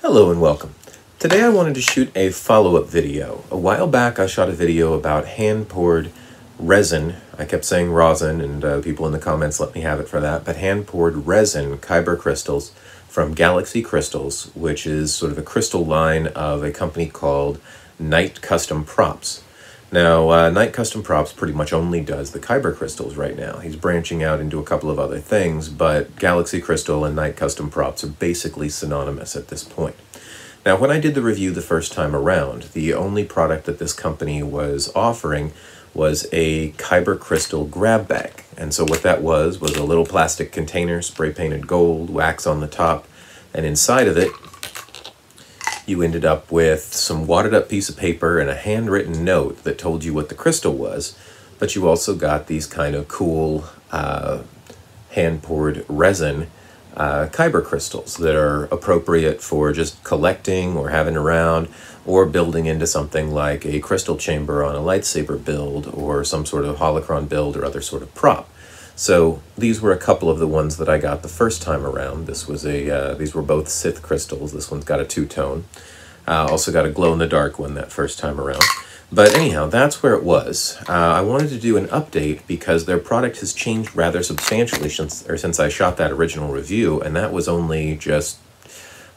Hello and welcome. Today I wanted to shoot a follow-up video. A while back I shot a video about hand-poured resin. I kept saying rosin and people in the comments let me have it for that, but hand-poured resin kyber crystals from Galaxy Krystals, which is sort of a crystal line of a company called Knight Custom Props. Now, Knight Custom Props pretty much only does the kyber crystals right now. He's branching out into a couple of other things, but Galaxy Krystal and Knight Custom Props are basically synonymous at this point. Now, when I did the review the first time around, the only product that this company was offering was a kyber crystal grab bag. And so what that was a little plastic container, spray-painted gold, wax on the top, and inside of it, you ended up with some wadded up piece of paper and a handwritten note that told you what the crystal was, but you also got these kind of cool hand-poured resin kyber crystals that are appropriate for just collecting or having around or building into something like a crystal chamber on a lightsaber build or some sort of holocron build or other sort of prop. So these were a couple of the ones that I got the first time around. This was these were both Sith crystals. This one's got a two-tone. Also got a glow-in-the-dark one that first time around. But anyhow, that's where it was. I wanted to do an update because their product has changed rather substantially since I shot that original review, and that was only just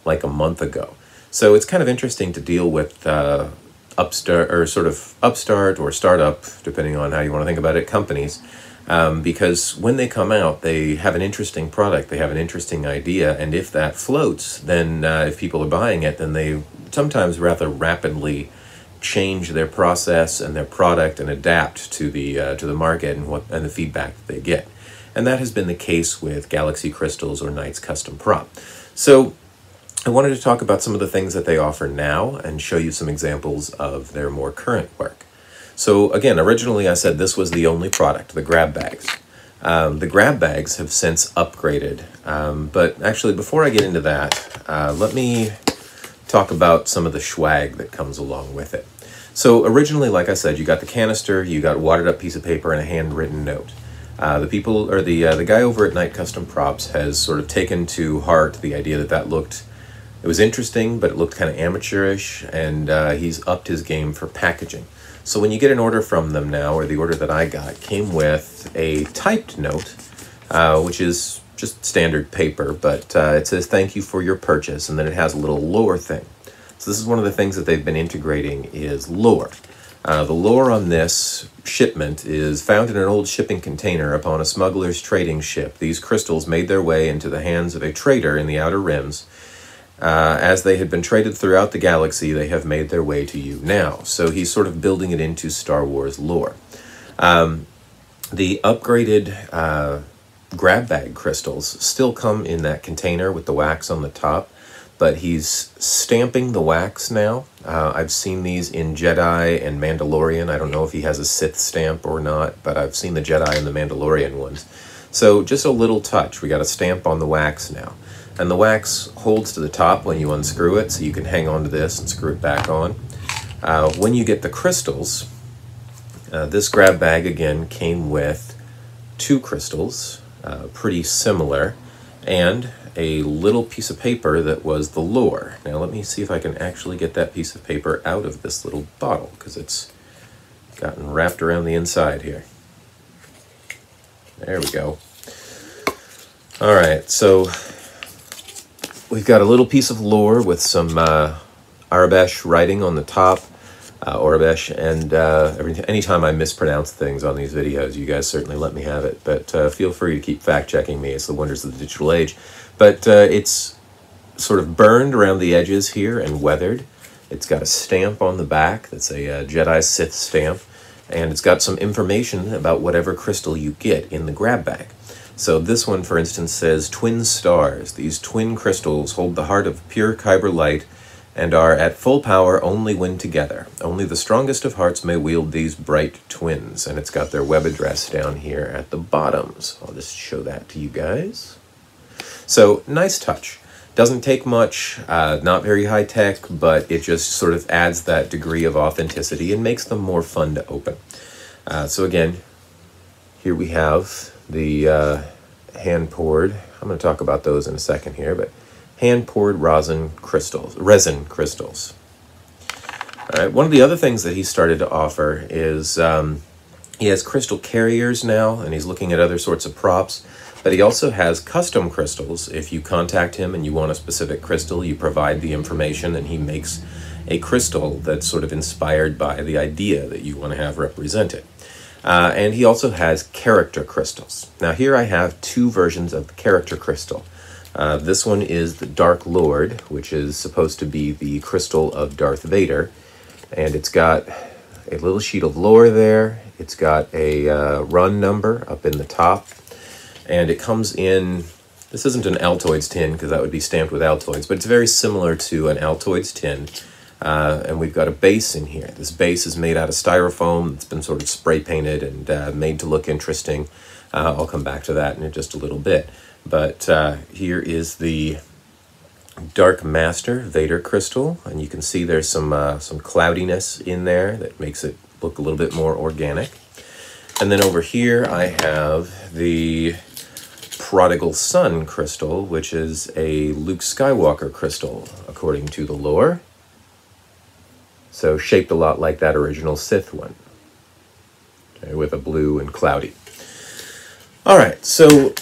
like a month ago. So it's kind of interesting to deal with upstart or startup, depending on how you want to think about it, companies. Because when they come out, they have an interesting product, they have an interesting idea, and if that floats, then if people are buying it, then they sometimes rather rapidly change their process and their product and adapt to the market and the feedback that they get. And that has been the case with Galaxy Krystals or Knight's Custom Prop. So I wanted to talk about some of the things that they offer now and show you some examples of their more current work. So again, originally I said this was the only product, the grab bags. The grab bags have since upgraded, but actually before I get into that, let me talk about some of the swag that comes along with it. So originally, like I said, you got the canister, you got a wadded up piece of paper and a handwritten note. The guy over at Knight Custom Props has sort of taken to heart the idea that it was interesting, but it looked kind of amateurish, and he's upped his game for packaging. So when you get an order from them now, or the order that I got, came with a typed note, which is just standard paper, but it says thank you for your purchase, and then it has a little lore thing. So this is one of the things that they've been integrating is lore. The lore on this shipment is found in an old shipping container upon a smuggler's trading ship. These crystals made their way into the hands of a trader in the Outer Rims. As they had been traded throughout the galaxy, they have made their way to you now. So he's sort of building it into Star Wars lore. The upgraded grab bag crystals still come in that container with the wax on the top, but he's stamping the wax now. I've seen these in Jedi and Mandalorian. I don't know if he has a Sith stamp or not, but I've seen the Jedi and the Mandalorian ones. So just a little touch. We got a stamp on the wax now. And the wax holds to the top when you unscrew it, so you can hang on to this and screw it back on. When you get the crystals, this grab bag again came with two crystals, pretty similar, and a little piece of paper that was the lore. Now let me see if I can actually get that piece of paper out of this little bottle, because it's gotten wrapped around the inside here. There we go. All right, so we've got a little piece of lore with some Arabesh writing on the top, Orabesh, and anytime I mispronounce things on these videos, you guys certainly let me have it, but feel free to keep fact-checking me. It's the wonders of the digital age. But it's sort of burned around the edges here and weathered. It's got a stamp on the back that's a Jedi Sith stamp, and it's got some information about whatever crystal you get in the grab bag. So this one, for instance, says twin stars. These twin crystals hold the heart of pure kyber light and are at full power only when together. Only the strongest of hearts may wield these bright twins. And it's got their web address down here at the bottom. So I'll just show that to you guys. So nice touch. Doesn't take much, not very high tech, but it just sort of adds that degree of authenticity and makes them more fun to open. So again, here we have the hand poured. I'm going to talk about those in a second here, but hand-poured resin crystals. All right, one of the other things that he started to offer is he has crystal carriers now, and he's looking at other sorts of props, but he also has custom crystals. If you contact him and you want a specific crystal, you provide the information and he makes a crystal that's sort of inspired by the idea that you want to have represented. And he also has character crystals. Now here I have two versions of the character crystal. This one is the Dark Lord, which is supposed to be the crystal of Darth Vader. And it's got a little sheet of lore there. It's got a run number up in the top. And it comes in, this isn't an Altoids tin because that would be stamped with Altoids, but it's very similar to an Altoids tin. And we've got a base in here. This base is made out of styrofoam. It's been sort of spray painted and made to look interesting. I'll come back to that in just a little bit. But here is the Dark Master Vader crystal, and you can see there's some cloudiness in there that makes it look a little bit more organic. And then over here I have the Prodigal Son Crystal, which is a Luke Skywalker crystal, according to the lore. So shaped a lot like that original Sith one, okay, with a blue and cloudy. All right, so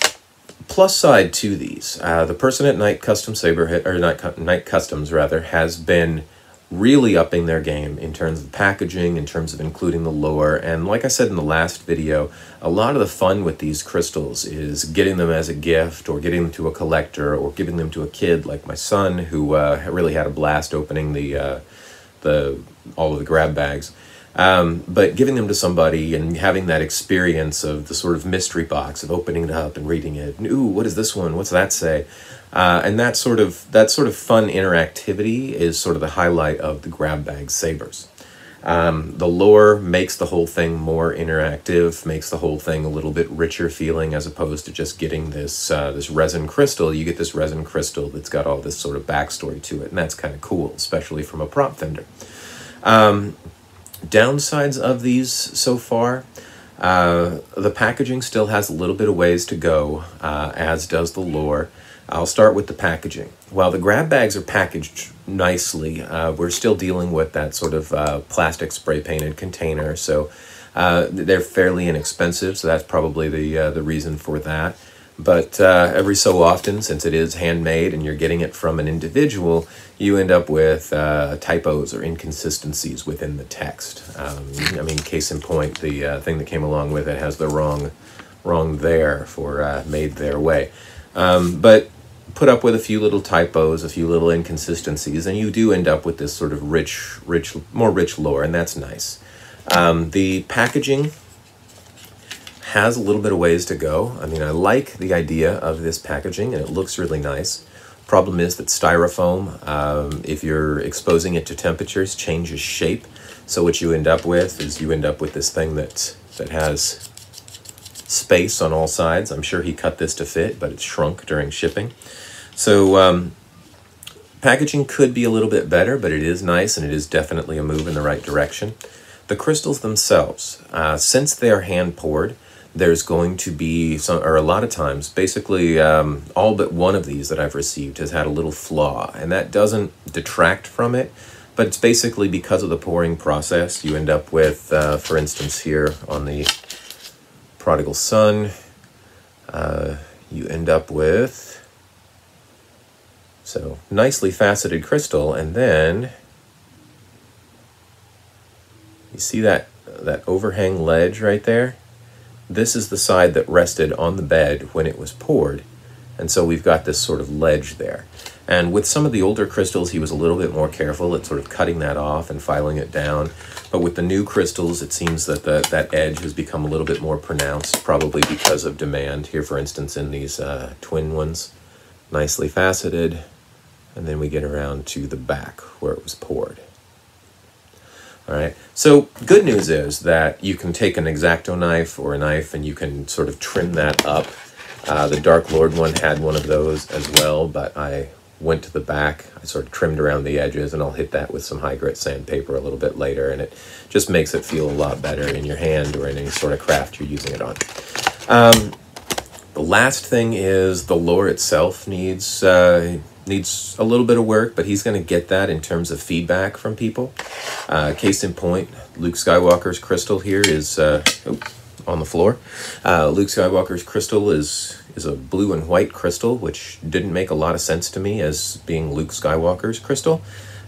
plus side to these, the person at Night Customs has been really upping their game in terms of packaging, in terms of including the lore. And like I said in the last video, a lot of the fun with these crystals is getting them as a gift, or getting them to a collector, or giving them to a kid like my son, who really had a blast opening all of the grab bags. But giving them to somebody and having that experience of the sort of mystery box of opening it up and reading it. And, ooh, what is this one? What's that say? And that sort of fun interactivity is sort of the highlight of the grab bag sabers. The lore makes the whole thing more interactive, makes the whole thing a little bit richer feeling, as opposed to just getting this resin crystal. You get this resin crystal that's got all this sort of backstory to it, and that's kind of cool, especially from a prop vendor. Downsides of these so far, the packaging still has a little bit of ways to go, as does the lore. I'll start with the packaging. While the grab bags are packaged nicely, we're still dealing with that sort of plastic spray painted container, so they're fairly inexpensive, so that's probably the reason for that. But every so often, since it is handmade and you're getting it from an individual, you end up with typos or inconsistencies within the text. I mean, case in point, the thing that came along with it has the wrong there for made their way. But put up with a few little typos, a few little inconsistencies, and you do end up with this sort of more rich lore, and that's nice. The packaging has a little bit of ways to go. I mean, I like the idea of this packaging, and it looks really nice. Problem is that styrofoam, if you're exposing it to temperatures, changes shape. So what you end up with is this thing that has space on all sides. I'm sure he cut this to fit, but it's shrunk during shipping. So packaging could be a little bit better, but it is nice, and it is definitely a move in the right direction. The crystals themselves, since they're hand poured, there's going to be a lot of times, basically all but one of these that I've received has had a little flaw, and that doesn't detract from it, but it's basically because of the pouring process. You end up with, for instance here on the Prodigal Son, you end up with, so nicely faceted crystal, and then you see that overhang ledge right there? This is the side that rested on the bed when it was poured, and so we've got this sort of ledge there. And with some of the older crystals, he was a little bit more careful at sort of cutting that off and filing it down. But with the new crystals, it seems that that edge has become a little bit more pronounced, probably because of demand. Here, for instance, in these twin ones, nicely faceted. And then we get around to the back where it was poured. All right, so good news is that you can take an X-Acto knife or a knife and you can sort of trim that up. The Dark Lord one had one of those as well, but I went to the back, I sort of trimmed around the edges, and I'll hit that with some high grit sandpaper a little bit later, and it just makes it feel a lot better in your hand or in any sort of craft you're using it on. The last thing is the lore itself needs needs a little bit of work, but he's going to get that in terms of feedback from people. Case in point, Luke Skywalker's crystal here is on the floor. Luke Skywalker's crystal is a blue and white crystal, which didn't make a lot of sense to me as being Luke Skywalker's crystal.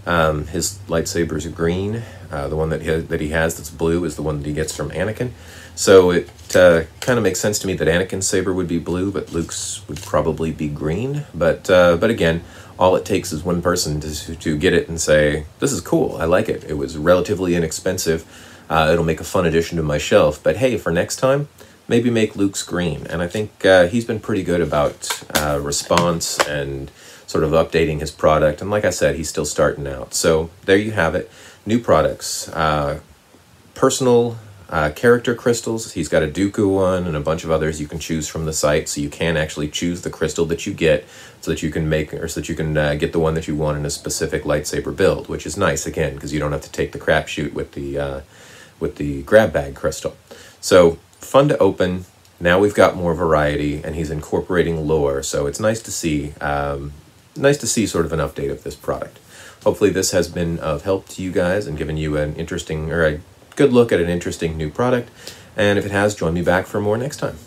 His lightsabers are green. The one that he has that's blue is the one that he gets from Anakin. So it kind of makes sense to me that Anakin's saber would be blue, but Luke's would probably be green. But again, all it takes is one person to get it and say, this is cool, I like it. It was relatively inexpensive. It'll make a fun addition to my shelf. But hey, for next time, maybe make Luke's green. And I think he's been pretty good about response and sort of updating his product. And like I said, he's still starting out. So there you have it. New products. Personal character crystals. He's got a Dooku one and a bunch of others you can choose from the site. So you can actually choose the crystal that you get so that you can get the one that you want in a specific lightsaber build, which is nice, again, because you don't have to take the crapshoot with the grab bag crystal. So fun to open. Now we've got more variety, and he's incorporating lore. So it's nice to see sort of an update of this product. Hopefully this has been of help to you guys and given you an interesting, or a good look at an interesting new product. And if it has, join me back for more next time.